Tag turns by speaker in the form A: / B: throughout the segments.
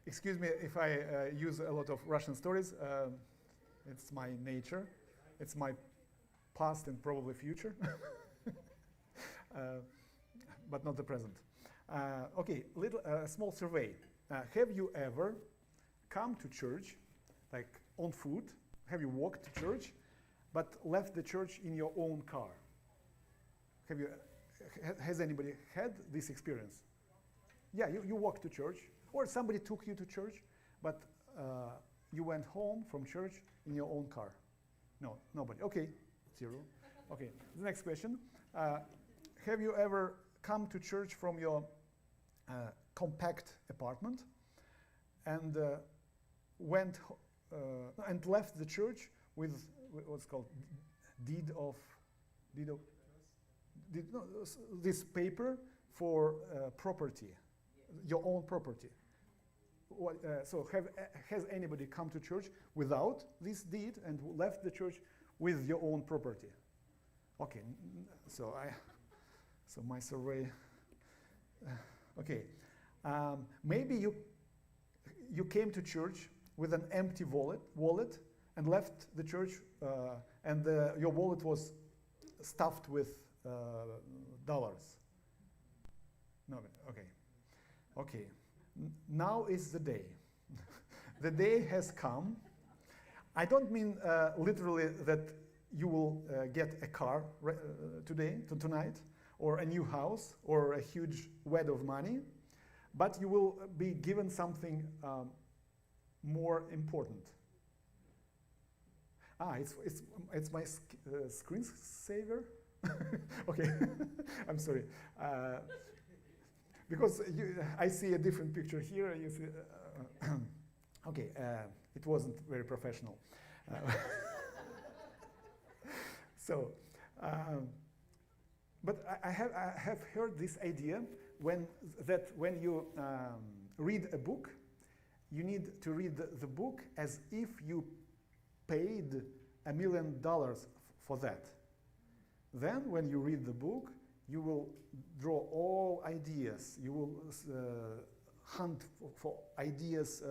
A: Excuse me if I use a lot of Russian stories. It's my nature. It's my past and probably future, but not the present. Okay, small survey. Have you ever come to church, like on foot? Have you walked to church, but left the church in your own car? Has anybody had this experience? Yeah, you walked to church, or somebody took you to church, but you went home from church in your own car. No, nobody. Okay, 0. Okay, the next question. Have you ever come to church from your compact apartment and went and left the church with what's called this paper for property, your own property? So has anybody come to church without this deed and left the church with your own property? Okay, so my survey. Okay, maybe you came to church with an empty wallet and left the church, and your wallet was stuffed with dollars. No, okay, okay. Now is the day. The day has come. I don't mean literally that you will get a car tonight, or a new house, or a huge wad of money, but you will be given something more important. It's my screensaver. Okay, I'm sorry. Because I see a different picture here. You see, okay, it wasn't very professional. So, but I have heard this idea that when you read a book, you need to read the book as if you paid $1 million for that. Then, when you read the book, you will draw all ideas. You will hunt for ideas,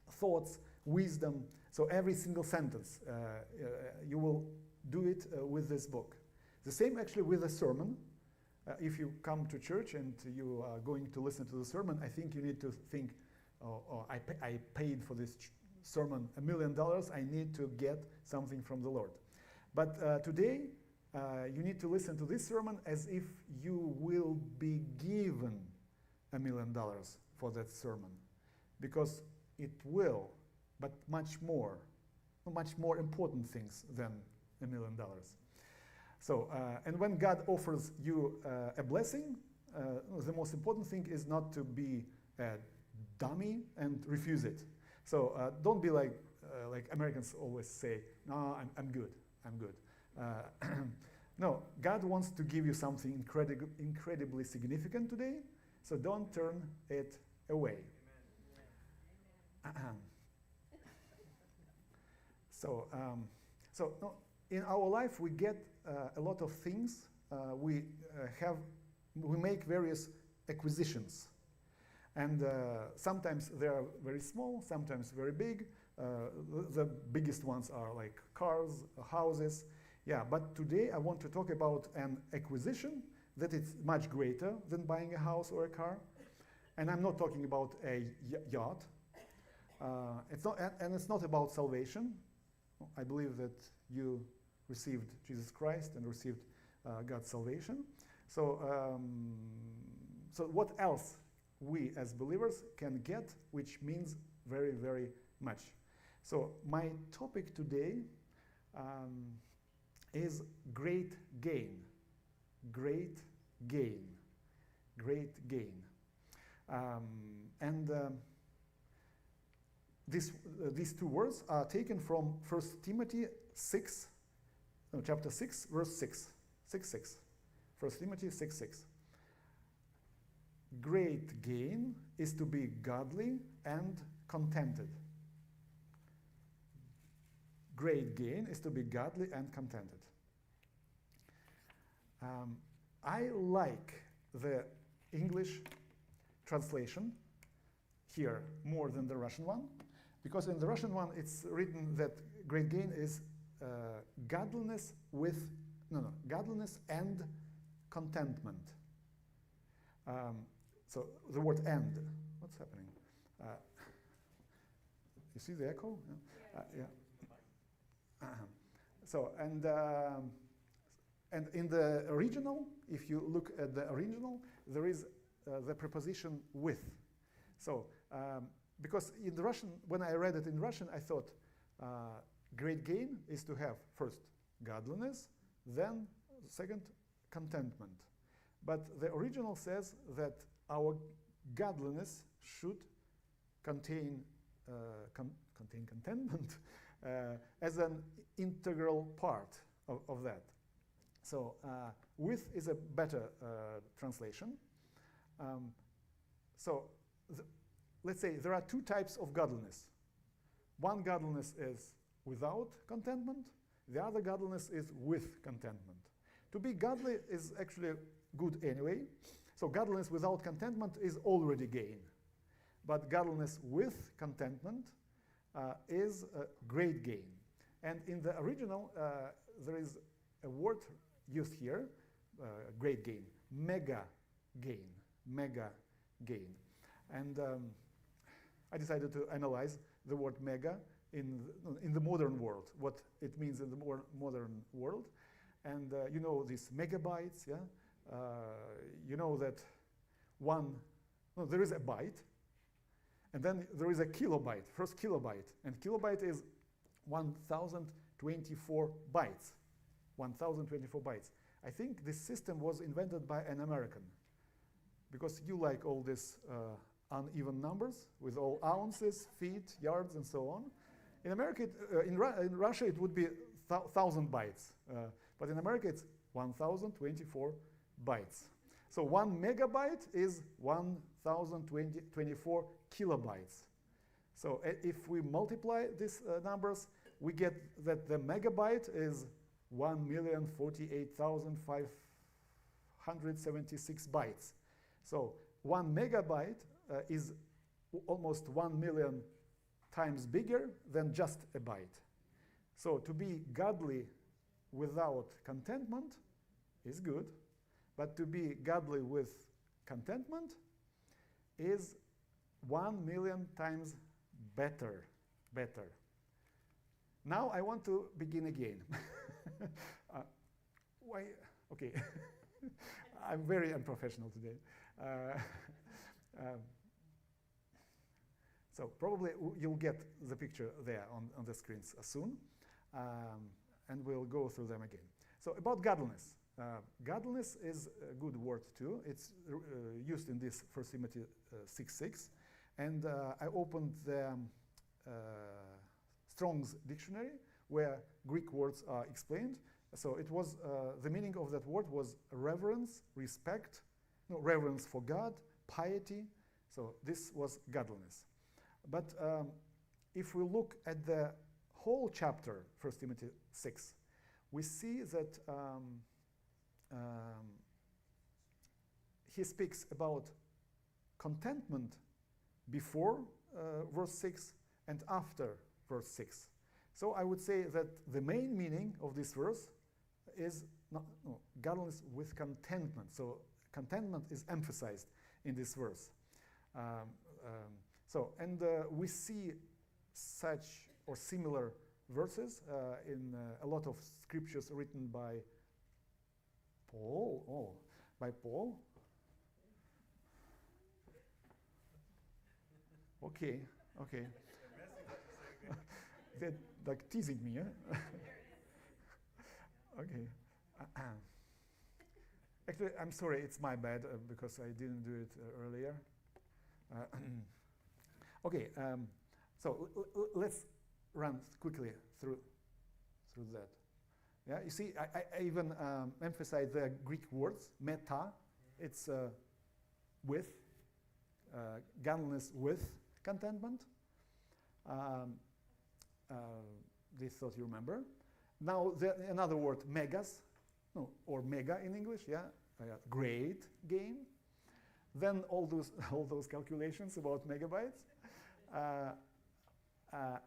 A: thoughts, wisdom. So every single sentence, you will do it with this book. The same actually with a sermon. If you come to church and you are going to listen to the sermon, I think you need to think, I paid for this sermon $1 million. I need to get something from the Lord. But today, you need to listen to this sermon as if you will be given $1 million for that sermon. Because it will, but much more important things than $1 million. So, and when God offers you a blessing, the most important thing is not to be a dummy and refuse it. So don't be like Americans always say, no, I'm good. No, God wants to give you something incredibly significant today, so don't turn it away. So in our life we get a lot of things. We make various acquisitions, and sometimes they are very small, sometimes very big. The biggest ones are like cars, houses. Yeah, but today I want to talk about an acquisition that is much greater than buying a house or a car. And I'm not talking about a yacht. It's not about salvation. I believe that you received Jesus Christ and received God's salvation. So, so what else we as believers can get, which means very, very much. So my topic today is great gain. Great gain. Great gain. These two words are taken from 1 Timothy 6, no, chapter 6, verse 6. 6:6. 1 Timothy 6:6. Great gain is to be godly and contented. Great gain is to be godly and contented. I like the English translation here more than the Russian one, because in the Russian one it's written that great gain is godliness with, godliness and contentment. So the word and, what's happening? You see the echo? Yeah. So, and in the original, if you look at the original, there is the preposition with. So, because in the Russian, when I read it in Russian, I thought great gain is to have first godliness, then second contentment. But the original says that our godliness should contain contentment as an integral part of that. So with is a better translation. Let's say there are two types of godliness. One godliness is without contentment. The other godliness is with contentment. To be godly is actually good anyway. So godliness without contentment is already gain. But godliness with contentment is a great gain. And in the original, there is a word used here, great gain, mega gain, mega gain. And I decided to analyze the word mega in the modern world, what it means in the modern world. And you know these megabytes, yeah? You know that there is a byte, and then there is a kilobyte, first kilobyte. And kilobyte is 1024 bytes. 1024 bytes. I think this system was invented by an American, because you like all these uneven numbers with all ounces, feet, yards, and so on. In America, in Russia, it would be 1,000 bytes. But in America, it's 1024 bytes. So 1 megabyte is 1024 kilobytes. So if we multiply these numbers, we get that the megabyte is 1,048,576 bytes. So 1 megabyte is almost 1 million times bigger than just a byte. So to be godly without contentment is good, but to be godly with contentment is 1 million times better. Now I want to begin again. Why? Okay. I'm very unprofessional today. So probably you'll get the picture there on the screens soon, and we'll go through them again. So about godliness. Godliness is a good word too. It's used in this 1 Timothy 6:6, and I opened the Strong's dictionary where Greek words are explained. So it was the meaning of that word was reverence, respect, reverence for God, piety. So this was godliness. But if we look at the whole chapter, 1 Timothy 6, we see that he speaks about contentment before verse 6 and after verse 6. So I would say that the main meaning of this verse is godliness with contentment. So contentment is emphasized in this verse. We see such or similar verses in a lot of scriptures written by Paul. Okay. They're like teasing me, eh? Okay. Actually, I'm sorry, it's my bad because I didn't do it earlier. Okay, so let's run quickly through that. Yeah, you see, I even emphasize the Greek words, meta. It's with, godliness with contentment. This thought you remember. Now another word, megas, or mega in English, yeah, great gain. then all those calculations about megabytes.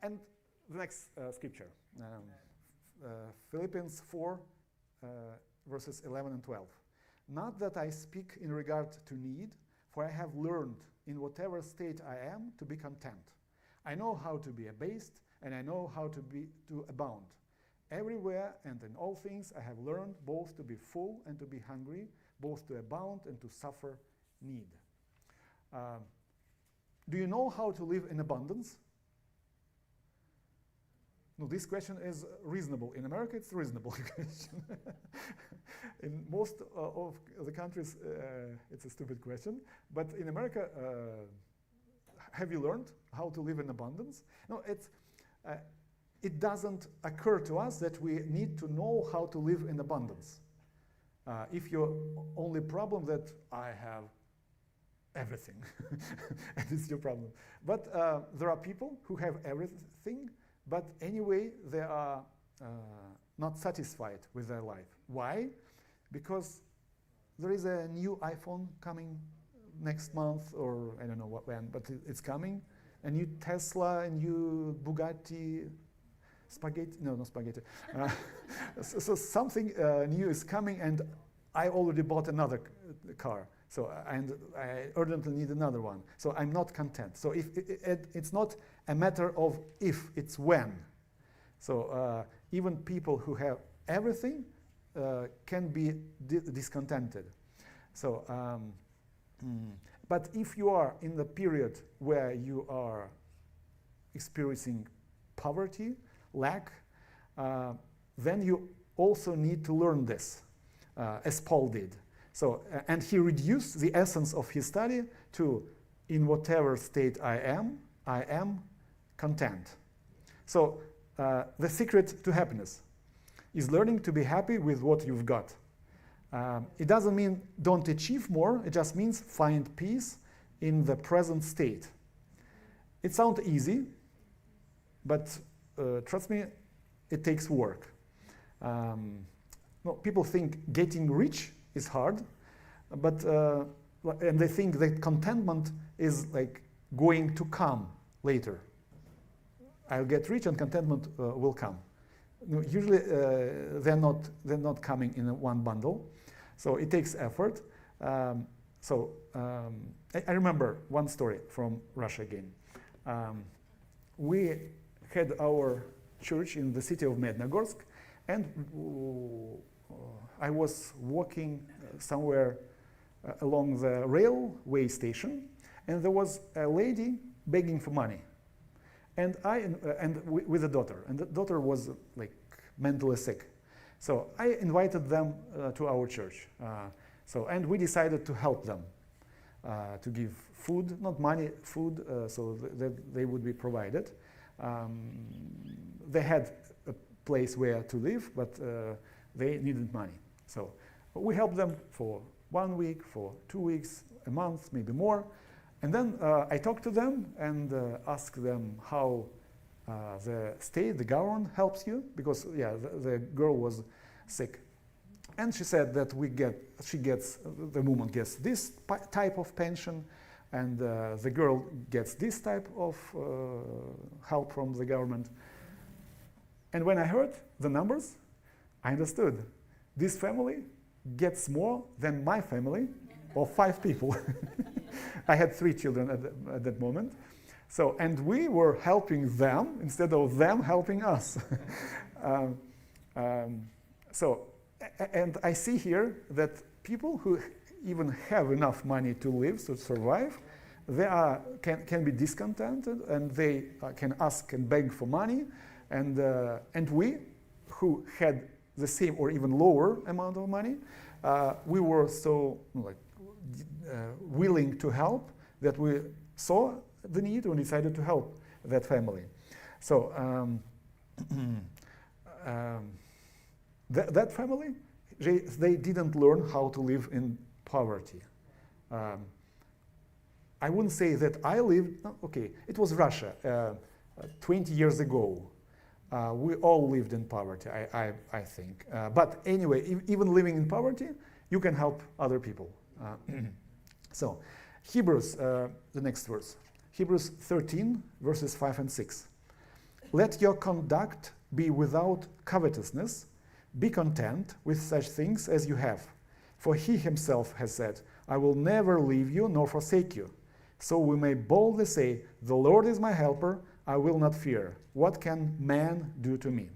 A: And the next scripture, Philippians 4, verses 11 and 12. Not that I speak in regard to need, for I have learned in whatever state I am to be content. I know how to be abased, and I know how to abound. Everywhere and in all things I have learned both to be full and to be hungry, both to abound and to suffer need. Do you know how to live in abundance? No, this question is reasonable. In America, it's a reasonable question. In most of the countries, it's a stupid question. But in America, have you learned how to live in abundance? No, it doesn't occur to us that we need to know how to live in abundance. If your only problem that I have everything, and it's your problem. But there are people who have everything, but anyway, they are not satisfied with their life. Why? Because there is a new iPhone coming next month, or I don't know when, but it's coming. A new Tesla, a new Bugatti, spaghetti, no, not spaghetti. So something new is coming, and I already bought another car. So, and I urgently need another one. So I'm not content. So if it's not a matter of if, it's when. So even people who have everything can be discontented. So, but if you are in the period where you are experiencing poverty, lack, then you also need to learn this, as Paul did. So, and he reduced the essence of his study to, in whatever state I am content. So, the secret to happiness is learning to be happy with what you've got. It doesn't mean don't achieve more, it just means find peace in the present state. It sounds easy, but trust me, it takes work. No, people think getting rich is hard, but and they think that contentment is like going to come later. I'll get rich and contentment will come. No, usually they're not coming in one bundle, so it takes effort. I remember one story from Russia again. We had our church in the city of Mednogorsk, and I was walking somewhere along the railway station, and there was a lady begging for money, and with a daughter, and the daughter was like mentally sick. So I invited them to our church. And we decided to help them, to give food, not money, food, so that they would be provided. They had a place where to live, but they needed money. So we helped them for 1 week, for 2 weeks, a month, maybe more. And then I talked to them and asked them how the state, the government helps you, because the girl was sick. And she said that the woman gets this type of pension, and the girl gets this type of help from the government. And when I heard the numbers, I understood. This family gets more than my family of 5 people. I had 3 children at that moment. So, and we were helping them instead of them helping us. And I see here that people who even have enough money to live, to survive, they can be discontented, and they can ask and beg for money. And we, who had the same or even lower amount of money, we were so willing to help that we saw the need and decided to help that family. So that family, they didn't learn how to live in poverty. I wouldn't say that I lived, okay, it was Russia 20 years ago. We all lived in poverty, I think. But anyway, even living in poverty, you can help other people. So Hebrews, the next verse. Hebrews 13, verses 5 and 6. Let your conduct be without covetousness. Be content with such things as you have. For he himself has said, I will never leave you nor forsake you. So we may boldly say, the Lord is my helper, I will not fear. What can man do to me?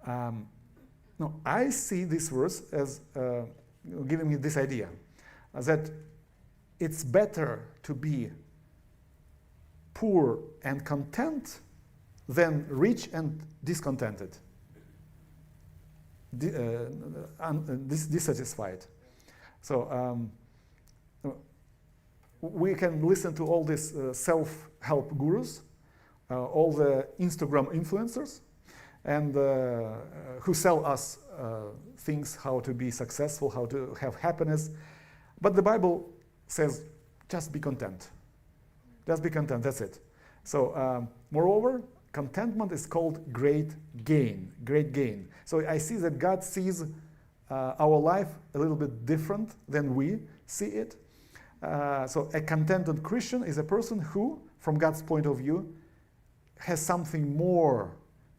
A: No, I see this verse as giving me this idea, that it's better to be poor and content than rich and discontented, dissatisfied. So we can listen to all these self-help gurus, all the Instagram influencers, and who sell us things, how to be successful, how to have happiness. But the Bible says, just be content. Just be content, that's it. So moreover, contentment is called great gain, great gain. So I see that God sees our life a little bit different than we see it. So a contented Christian is a person who, from God's point of view, has something more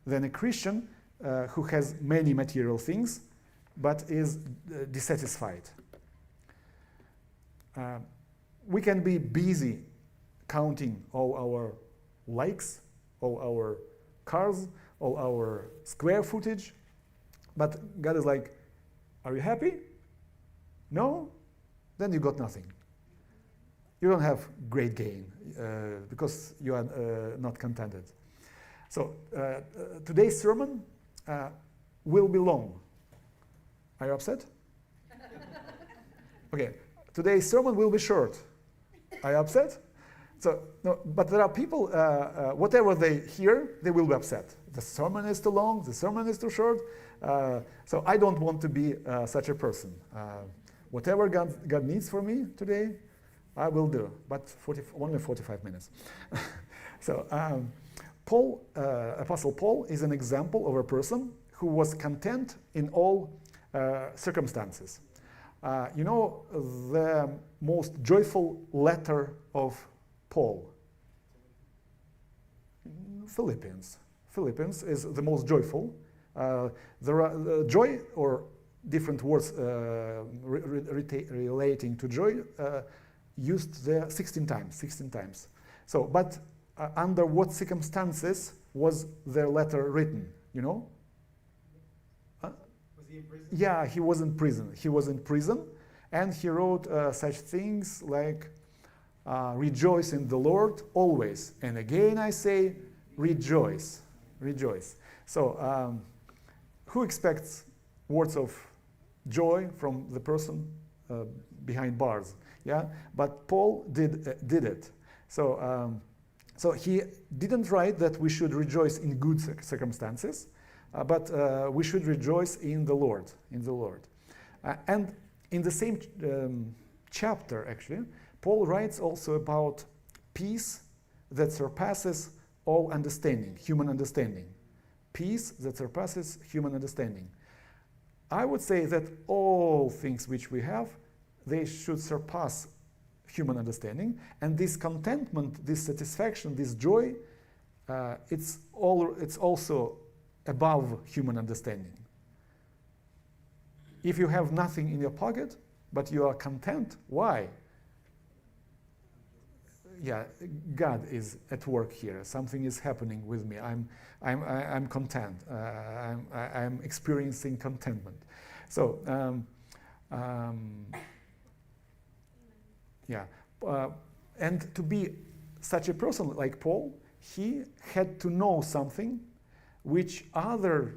A: than a Christian who has many material things, but is dissatisfied. We can be busy counting all our likes, all our cars, all our square footage, but God is like, are you happy? No? Then you got nothing. You don't have great gain because you are not contented. So today's sermon will be long. Are you upset? Okay, today's sermon will be short. Are you upset? So, no, but there are people, whatever they hear, they will be upset. The sermon is too long, the sermon is too short. So I don't want to be such a person. Whatever God needs for me today, I will do, but only 45 minutes. So Apostle Paul is an example of a person who was content in all circumstances. You know the most joyful letter of Paul? Philippians. Philippians is the most joyful. There are joy, or different words relating to joy, used there 16 times. 16 times. So, but under what circumstances was their letter written? You know?
B: Was he in prison?
A: Yeah, he was in prison. He was in prison, and he wrote such things like, rejoice in the Lord always. And again I say, rejoice. Rejoice. So, who expects words of joy from the person behind bars? Yeah, but Paul did it. So, so he didn't write that we should rejoice in good circumstances, but we should rejoice in the Lord. In the Lord, and in the same chapter, actually, Paul writes also about peace that surpasses all understanding, human understanding. Peace that surpasses human understanding. I would say that all things which we have, they should surpass human understanding. And this contentment, this satisfaction, this joy, it's also above human understanding. If you have nothing in your pocket, but you are content, why? Yeah, God is at work here. Something is happening with me. I'm content. I'm experiencing contentment. So, yeah, and to be such a person like Paul, he had to know something which other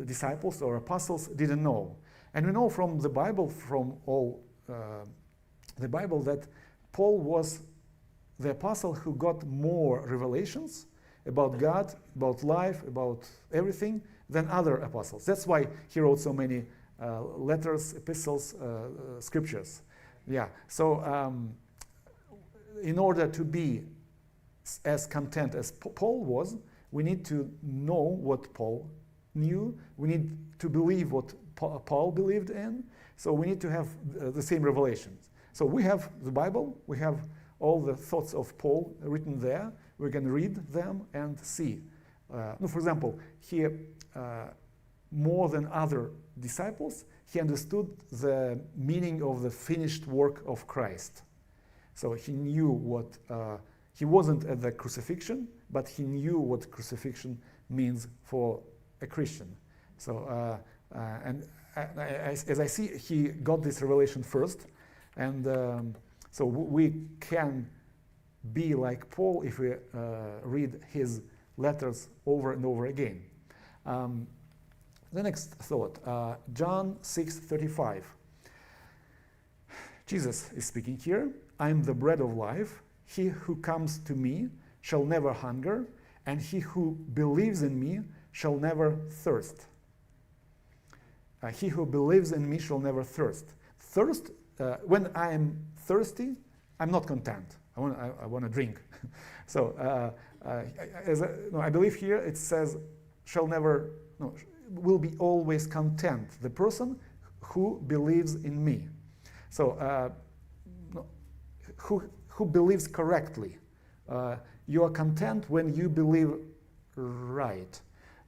A: disciples or apostles didn't know. And we know from the Bible, from all the Bible, that Paul was the apostle who got more revelations about God, about life, about everything than other apostles. That's why he wrote so many letters, epistles, scriptures. Yeah. So in order to be as content as Paul was, we need to know what Paul knew. We need to believe what Paul believed in. So we need to have the same revelations. So we have the Bible, we have all the thoughts of Paul written there. We can read them and see. For example, he, more than other disciples, he understood the meaning of the finished work of Christ. So he knew what, he wasn't at the crucifixion, but he knew what crucifixion means for a Christian. So, as I see, he got this revelation first, and so we can be like Paul if we read his letters over and over again. The next thought, John 6:35. Jesus is speaking here. I am the bread of life. He who comes to me shall never hunger, and he who believes in me shall never thirst. He who believes in me shall never thirst. Thirst, when I am thirsty, I'm not content. I want to drink. So I believe here it says shall never, no, will be always content. The person who believes in me. So who believes correctly. You are content when you believe right.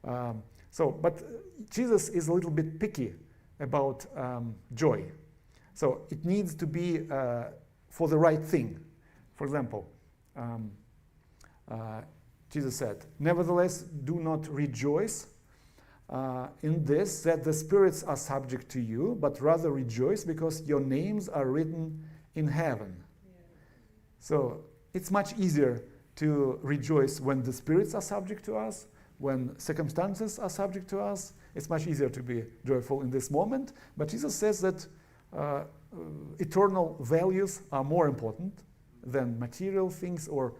A: But Jesus is a little bit picky about joy. So it needs to be for the right thing. For example, Jesus said, nevertheless, do not rejoice in this, that the spirits are subject to you, but rather rejoice because your names are written in heaven. Yeah. So it's much easier to rejoice when the spirits are subject to us, when circumstances are subject to us. It's much easier to be joyful in this moment. But Jesus says that eternal values are more important than material things or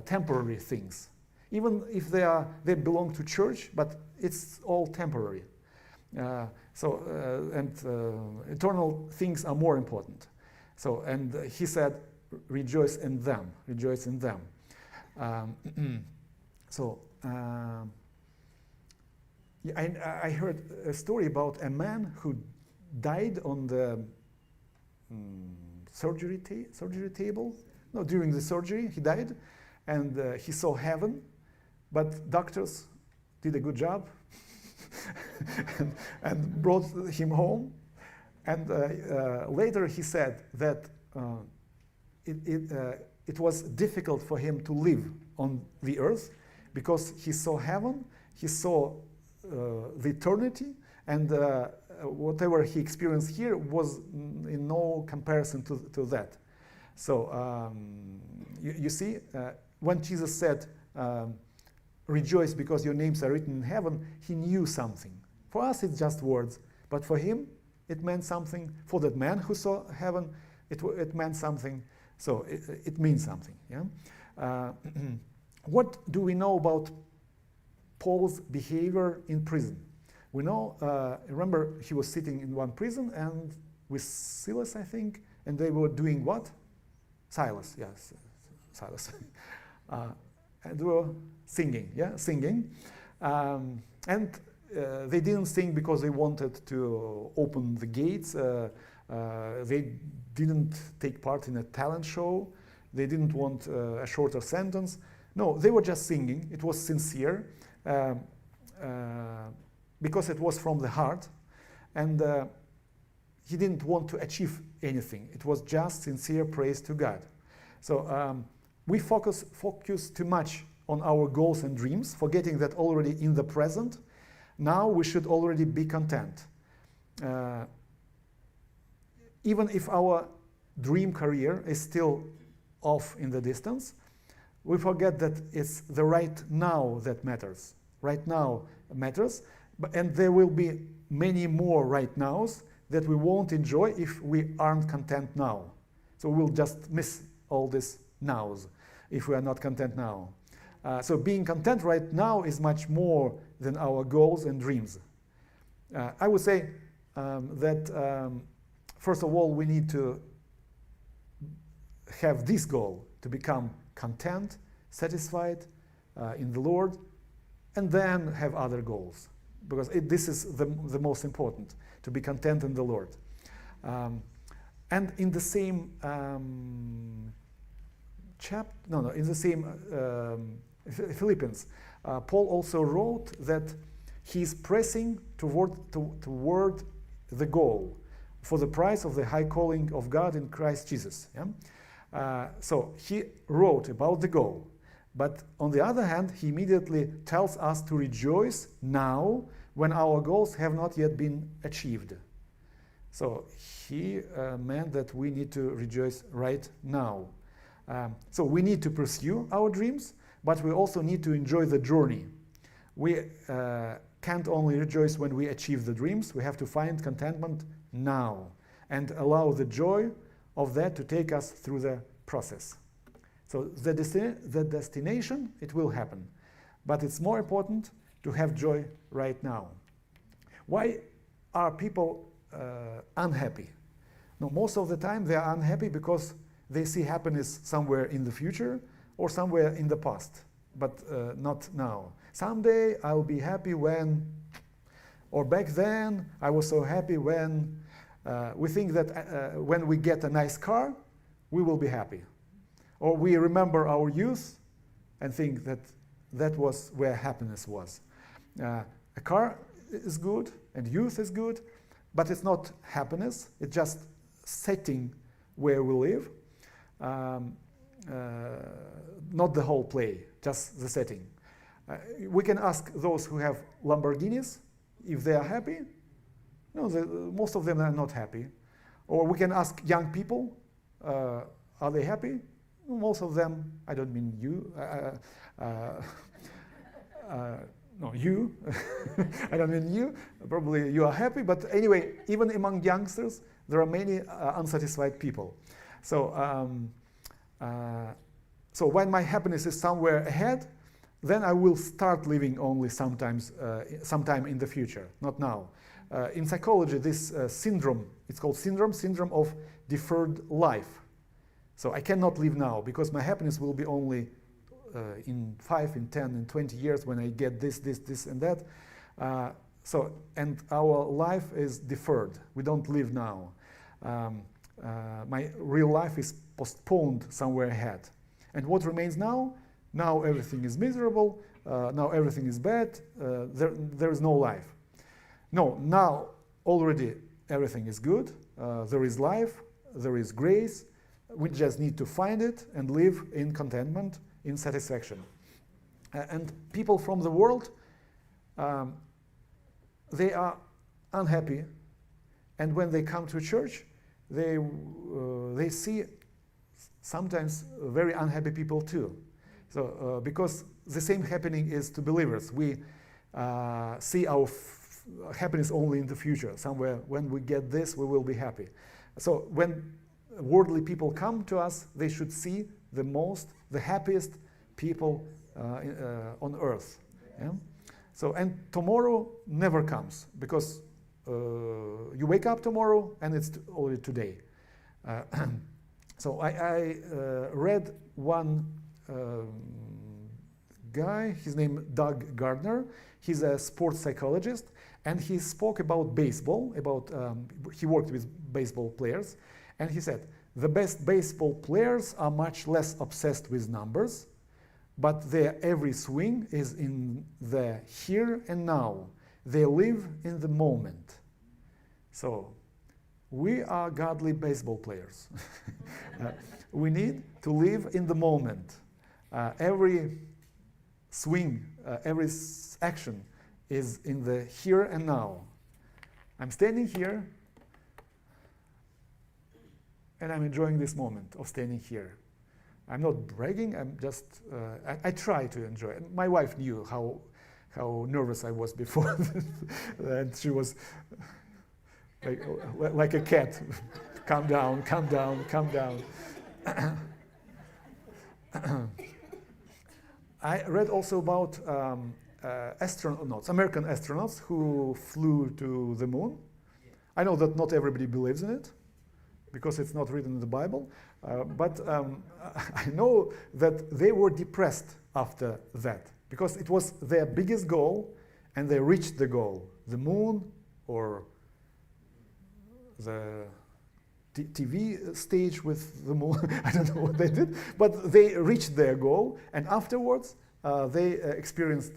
A: temporary things. Even if they belong to church, but it's all temporary. Eternal things are more important. So, and he said, rejoice in them, rejoice in them. I heard a story about a man who died on the surgery table. No, during the surgery he died, and he saw heaven, but doctors did a good job and brought him home. And later he said that it was difficult for him to live on the earth because he saw heaven, he saw the eternity, and whatever he experienced here was in no comparison to that. So you see, when Jesus said, rejoice because your names are written in heaven, he knew something. For us it's just words, but for him it meant something. For that man who saw heaven, it meant something. So it means something. Yeah. What do we know about Paul's behavior in prison? We know, remember, he was sitting in one prison and with Silas, I think, and they were doing what? Silas, yes, Silas. And they were singing, yeah, singing. And they didn't sing because they wanted to open the gates. They didn't take part in a talent show. They didn't want a shorter sentence. No, they were just singing. It was sincere because it was from the heart. And he didn't want to achieve anything. It was just sincere praise to God. So we focus too much on our goals and dreams, forgetting that already in the present, now we should already be content. Even if our dream career is still off in the distance, we forget that it's the right now that matters. Right now matters, and there will be many more right nows that we won't enjoy if we aren't content now. So we'll just miss all these nows if we are not content now. So being content right now is much more than our goals and dreams. I would say that first of all, we need to have this goal to become content, satisfied in the Lord, and then have other goals, because this is the most important, to be content in the Lord. And in the same in the same Philippians, Paul also wrote that he's pressing toward the goal for the prize of the high calling of God in Christ Jesus. Yeah? So he wrote about the goal. But on the other hand, he immediately tells us to rejoice now when our goals have not yet been achieved. So he meant that we need to rejoice right now. So we need to pursue our dreams, but we also need to enjoy the journey. We can't only rejoice when we achieve the dreams, we have to find contentment now and allow the joy of that to take us through the process. So the destination, it will happen. But it's more important to have joy right now. Why are people unhappy? No, most of the time they are unhappy because they see happiness somewhere in the future or somewhere in the past, but not now. Someday I'll be happy when, or back then I was so happy when. We think that when we get a nice car, we will be happy. Or we remember our youth and think that that was where happiness was. A car is good and youth is good, but it's not happiness, it's just setting where we live. Not the whole play, just the setting. We can ask those who have Lamborghinis if they are happy. No, most of them are not happy. Or we can ask young people, are they happy? Most of them, I don't mean you, no, you, I don't mean you, probably you are happy, but anyway, even among youngsters, there are many unsatisfied people. So, so when my happiness is somewhere ahead, then I will start living only sometime in the future, not now. In psychology, this syndrome, it's called syndrome of deferred life. So I cannot live now because my happiness will be only in 5, in 10, in 20 years when I get this, and that. So, and our life is deferred. We don't live now. My real life is postponed somewhere ahead. And what remains now? Now everything is miserable. Now everything is bad. There is no life. No, now already everything is good. There is life. There is grace. We just need to find it and live in contentment, in satisfaction. And people from the world, they are unhappy. And when they come to church, they see sometimes very unhappy people too. So because the same happening is to believers. We see our happiness only in the future. Somewhere when we get this, we will be happy. So when worldly people come to us, they should see the happiest people on earth. Yeah? So, and tomorrow never comes because you wake up tomorrow and it's already today. So I read one guy, his name Doug Gardner. He's a sports psychologist, and he spoke about baseball. He worked with baseball players, and he said the best baseball players are much less obsessed with numbers, but their every swing is in the here and now. They live in the moment. So we are godly baseball players. We need to live in the moment. Every swing, every action is in the here and now. I'm standing here and I'm enjoying this moment of standing here. I'm not bragging, I'm just, I try to enjoy it. My wife knew how nervous I was before, and she was like a cat. Calm down, calm down, calm down. I read also about astronauts, American astronauts who flew to the moon. I know that not everybody believes in it because it's not written in the Bible, but I know that they were depressed after that because it was their biggest goal and they reached the goal, the moon or the TV stage with the moon. I don't know what they did, but they reached their goal, and afterwards they experienced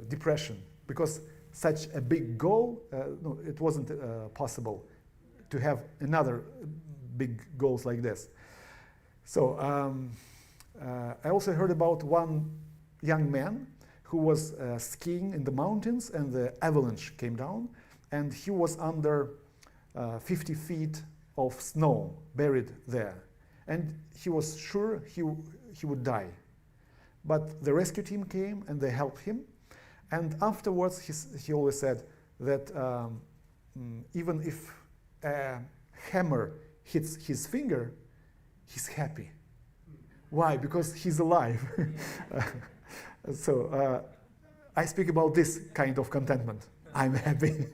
A: depression because such a big goal, no, it wasn't possible to have another big goals like this. So I also heard about one young man who was skiing in the mountains, and the avalanche came down, and he was under 50 feet of snow buried there, and he was sure he would die. But the rescue team came and they helped him, and afterwards he always said that even if a hammer hits his finger, he's happy. Why? Because he's alive. So I speak about this kind of contentment. I'm happy.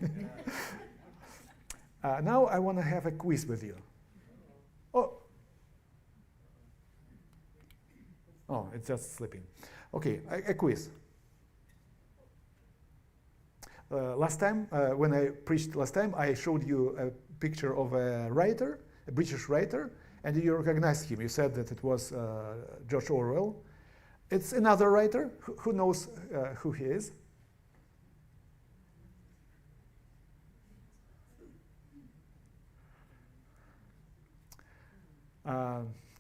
A: Now I want to have a quiz with you. Oh, it's just sleeping. Okay, a quiz. Last time, when I preached last time, I showed you a picture of a writer, a British writer, and you recognized him. You said that it was George Orwell. It's another writer. Who knows who he is?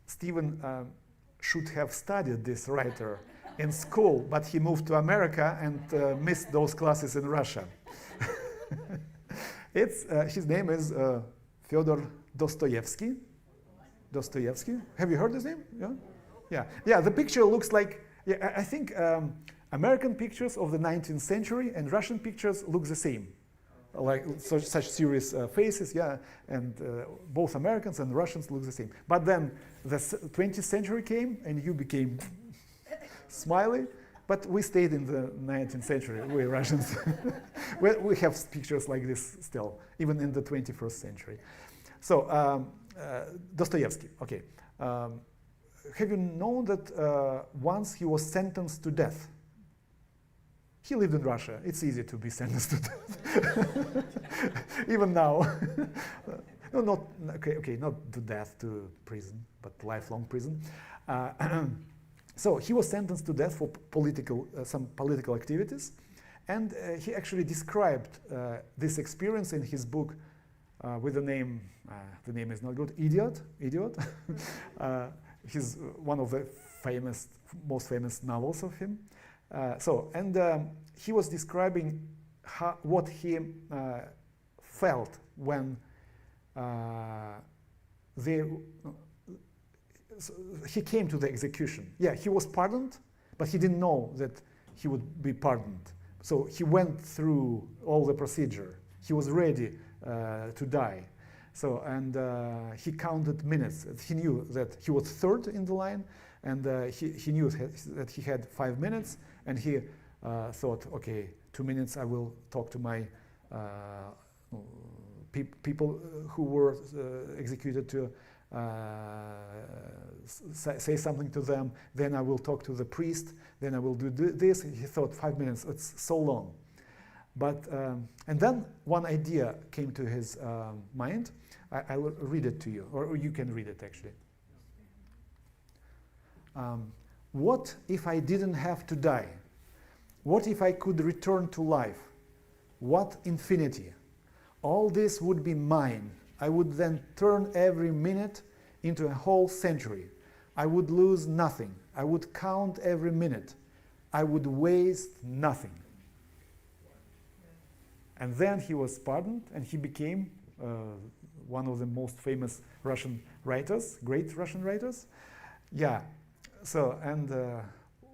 A: Stephen should have studied this writer in school, but he moved to America and missed those classes in Russia. His name is Fyodor Dostoevsky. Dostoevsky. Have you heard his name? Yeah. The picture looks like. Yeah, I think American pictures of the 19th century and Russian pictures look the same, like such serious faces. Yeah, and both Americans and Russians look the same. But then the 20th century came, and you became smiley. But we stayed in the 19th century, we Russians. We have pictures like this still, even in the 21st century. So Dostoevsky, okay. Have you known that once he was sentenced to death? He lived in Russia. It's easy to be sentenced to death. Even now. No, not to death, to prison, but lifelong prison. So he was sentenced to death for some political activities, and he actually described this experience in his book with the name is not good, Idiot. He's one of the most famous novels of him. He was describing what he felt when he came to the execution. Yeah, he was pardoned, but he didn't know that he would be pardoned. So he went through all the procedure. He was ready to die. So, and he counted minutes. He knew that he was third in the line, and he knew that he had 5 minutes, and he thought, okay, 2 minutes I will talk to my people who were executed to say something to them, then I will talk to the priest, then I will do this. He thought 5 minutes, it's so long. But, and then one idea came to his mind. I will read it to you, or you can read it actually. What if I didn't have to die? What if I could return to life? What infinity? All this would be mine. I would then turn every minute into a whole century. I would lose nothing. I would count every minute. I would waste nothing. And then he was pardoned, and he became one of the most famous Russian writers, great Russian writers. Yeah. So, and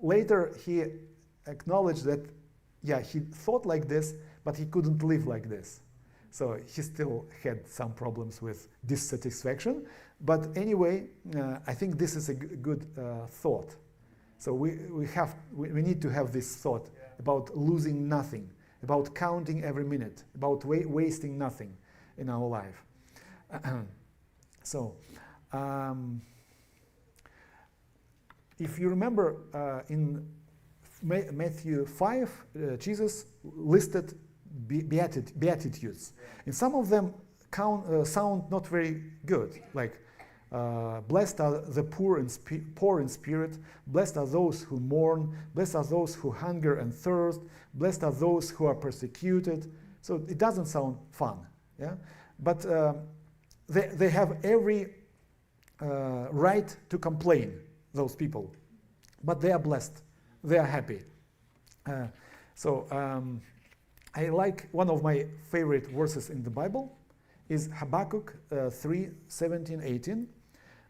A: later he acknowledged that, yeah, he thought like this, but he couldn't live like this. So he still had some problems with dissatisfaction. But anyway, I think this is a good thought. So we need to have this thought about losing nothing, about counting every minute, about wasting nothing in our life. So, if you remember, in Matthew 5, Jesus listed beatitudes. And some of them sound not very good, like blessed are the poor in spirit, blessed are those who mourn, blessed are those who hunger and thirst, blessed are those who are persecuted. So it doesn't sound fun, yeah? But they have every right to complain, those people. But they are blessed, they are happy. I like one of my favorite verses in the Bible is Habakkuk 3, 17, 18.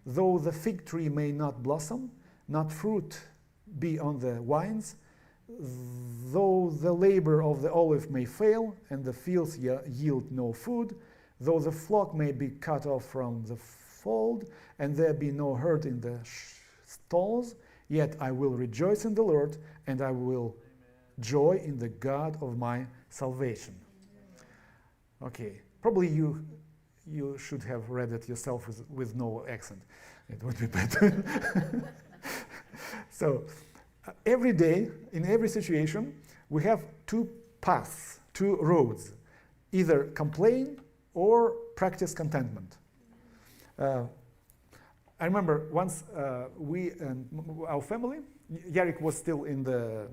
A: Though the fig tree may not blossom, not fruit be on the vines, though the labor of the olive may fail, and the fields yield no food, though the flock may be cut off from the fold, and there be no herd in the stalls, yet I will rejoice in the Lord, and I will joy in the God of my salvation. Okay, probably you should have read it yourself with no accent. It would be better. So, every day, in every situation, we have two paths, two roads. Either complain or practice contentment. I remember once we and our family, Yarik was still in the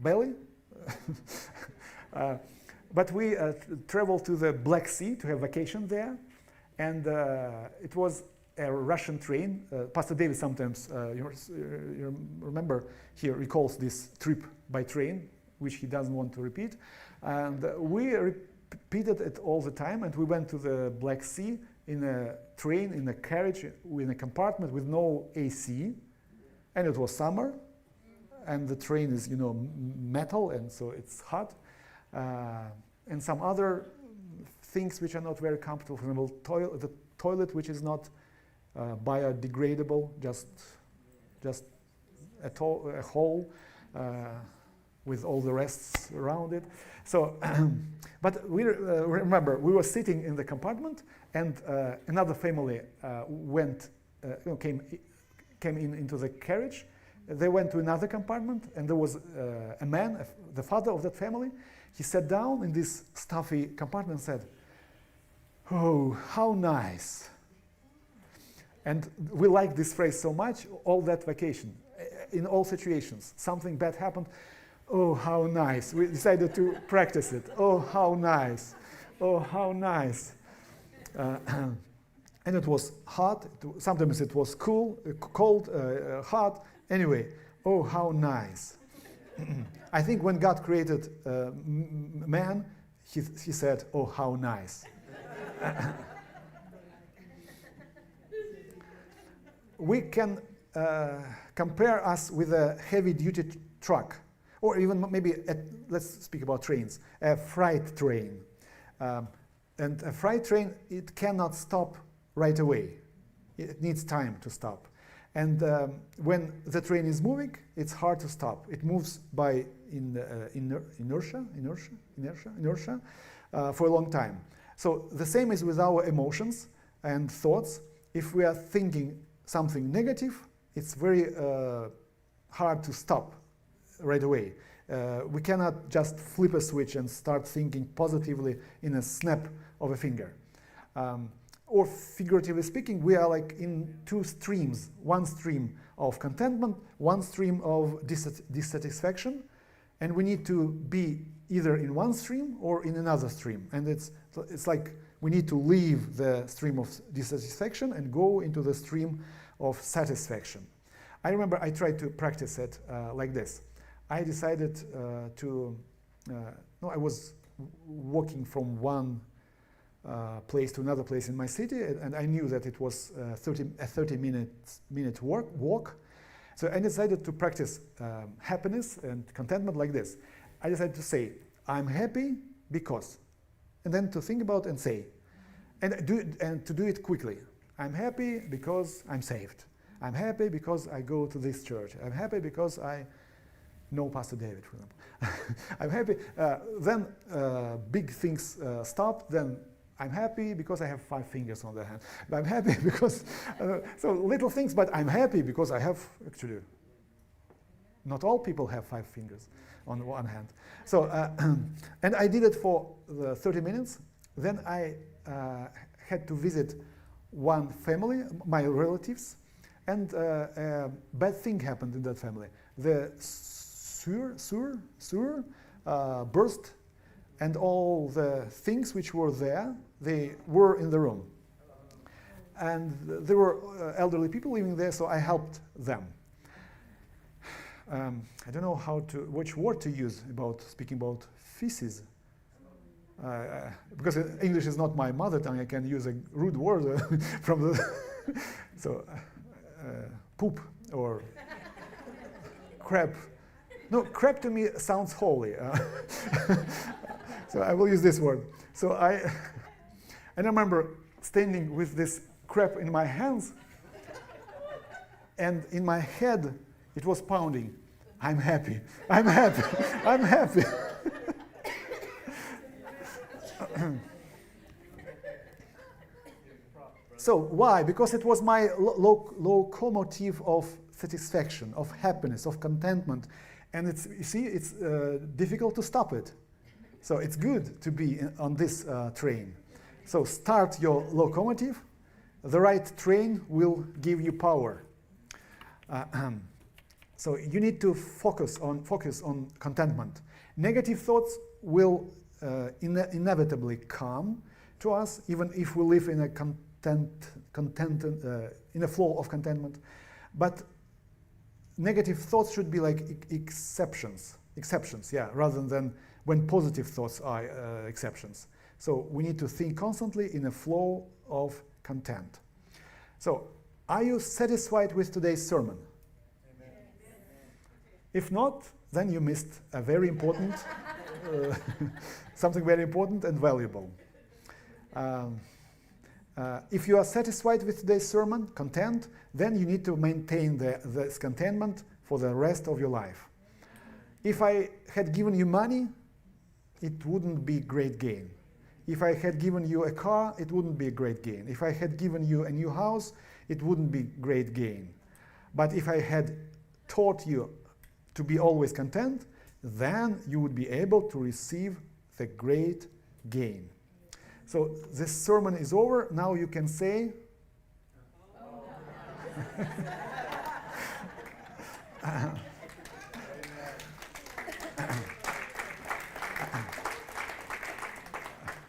A: belly, but we traveled to the Black Sea to have vacation there, and it was a Russian train. Pastor David sometimes, you remember, he recalls this trip by train, which he doesn't want to repeat, and we repeated it all the time, and we went to the Black Sea in a train, in a carriage, in a compartment with no AC, and it was summer, and the train is, metal, and so it's hot, and some other things which are not very comfortable. For example, the toilet, which is not biodegradable, just a hole with all the rests around it. So, but we remember we were sitting in the compartment, and another family came into the carriage. They went to another compartment, and there was a man, the father of that family. He sat down in this stuffy compartment and said, "Oh, how nice." And we liked this phrase so much, all that vacation, in all situations. Something bad happened, "Oh, how nice." We decided to practice it. "Oh, how nice. Oh, how nice." And it was hot. Sometimes it was cold, hot. Anyway, "Oh, how nice." I think when God created man, he said, "Oh, how nice." We can compare us with a heavy-duty truck, or even maybe, let's speak about trains, a freight train. And a freight train, it cannot stop right away. It needs time to stop. And when the train is moving, it's hard to stop. It moves by inertia for a long time. So the same is with our emotions and thoughts. If we are thinking something negative, it's very hard to stop right away. We cannot just flip a switch and start thinking positively in a snap of a finger. Or figuratively speaking, we are like in two streams. One stream of contentment, one stream of dissatisfaction, and we need to be either in one stream or in another stream. And it's like we need to leave the stream of dissatisfaction and go into the stream of satisfaction. I remember I tried to practice it like this. I decided I was walking from one place to another place in my city, and I knew that it was a 30-minute walk. So I decided to practice happiness and contentment like this. I decided to say, "I'm happy because," and then to think about and say, and to do it quickly. "I'm happy because I'm saved. I'm happy because I go to this church. I'm happy because I know Pastor David," for example. "I'm happy." Then big things stop. Then I'm happy because I have 5 fingers on the hand. I'm happy because, so little things, but I'm happy because I have, actually, not all people have 5 fingers on one hand. So, and I did it for the 30 minutes. then I had to visit one family, my relatives, and a bad thing happened in that family. The sewer burst, and all the things which were there, they were in the room. And there were elderly people living there, so I helped them. I don't know which word to use about speaking about feces. Because English is not my mother tongue, I can use a rude word from the so poop or crap. No, crap to me sounds holy. So I will use this word. So I remember standing with this crap in my hands, and in my head it was pounding. I'm happy. I'm happy. I'm happy. So why? Because it was my locomotive of satisfaction, of happiness, of contentment, and it's difficult to stop it. So it's good to be on this train. So start your locomotive. The right train will give you power. So you need to focus on contentment. Negative thoughts will inevitably come to us, even if we live in a flow of contentment. But negative thoughts should be like exceptions, rather than when positive thoughts are exceptions. So we need to think constantly in a flow of content. So, are you satisfied with today's sermon? Amen. If not, then you missed a very important, something very important and valuable. If you are satisfied with today's sermon, content, then you need to maintain this contentment for the rest of your life. If I had given you money, it wouldn't be great gain. If I had given you a car, it wouldn't be a great gain. If I had given you a new house, it wouldn't be great gain. But if I had taught you to be always content, then you would be able to receive the great gain. So this sermon is over. Now you can say,